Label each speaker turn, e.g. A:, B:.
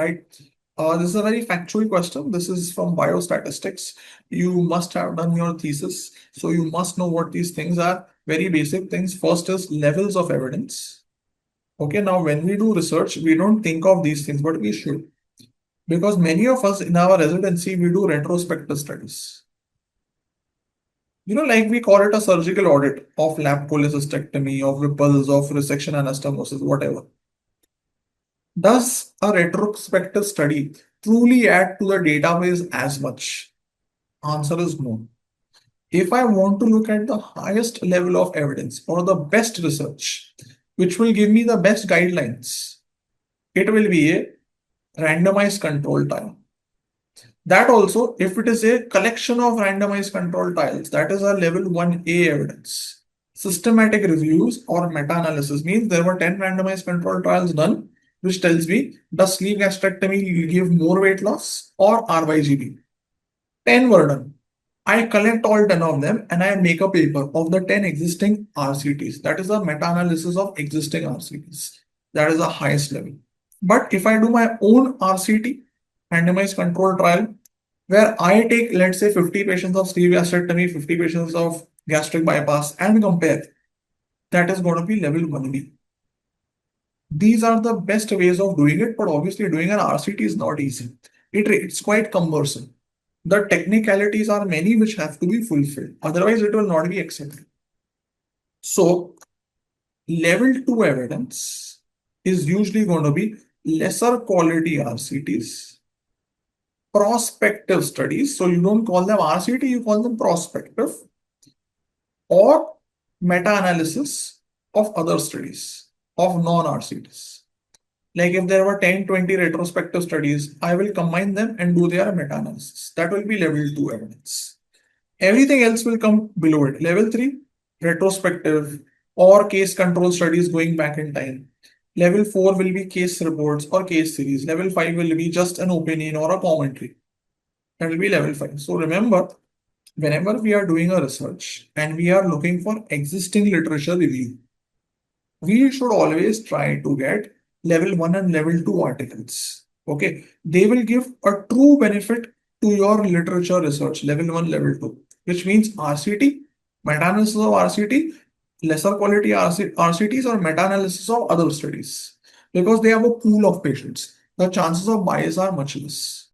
A: right? This is a very factual question. This is from biostatistics. You must have done your thesis, so you must know what these things are. Very basic things. First is levels of evidence. Okay, now when we do research, we don't think of these things, but we should. Because many of us in our residency, we do retrospective studies. Like we call it a surgical audit of lap cholecystectomy, of ripples, of resection anastomosis, whatever. Does a retrospective study truly add to the database as much? Answer is no. If I want to look at the highest level of evidence or the best research, which will give me the best guidelines, it will be a randomized control trial. That also, if it is a collection of randomized control trials, that is a level 1A evidence. Systematic reviews or meta-analysis means there were 10 randomized control trials done, which tells me does sleeve gastrectomy give more weight loss or RYGB? 10 were done. I collect all 10 of them and I make a paper of the 10 existing RCTs. That is a meta-analysis of existing RCTs. That is the highest level. But if I do my own RCT, randomized control trial, where I take, let's say, 50 patients of sleeve gastrectomy, 50 patients of gastric bypass, and compare, that is going to be level 1B. These are the best ways of doing it, but obviously doing an RCT is not easy. It's quite cumbersome. The technicalities are many which have to be fulfilled. Otherwise, it will not be accepted. So, level 2 evidence is usually going to be lesser quality RCTs, prospective studies. So, you don't call them RCT, you call them prospective, or meta-analysis of other studies of non-RCTs. Like if there were 10, 20 retrospective studies, I will combine them and do their meta-analysis. That will be level 2 evidence. Everything else will come below it. Level 3, retrospective or case control studies going back in time. Level 4 will be case reports or case series. Level 5 will be just an opinion or a commentary. That will be level 5. So remember, whenever we are doing a research and we are looking for existing literature review, we should always try to get level 1 and level 2 articles. Okay, they will give a true benefit to your literature research, level 1, level 2, which means RCT, meta-analysis of RCT, lesser quality RCTs, or meta-analysis of other studies, because they have a pool of patients. The chances of bias are much less.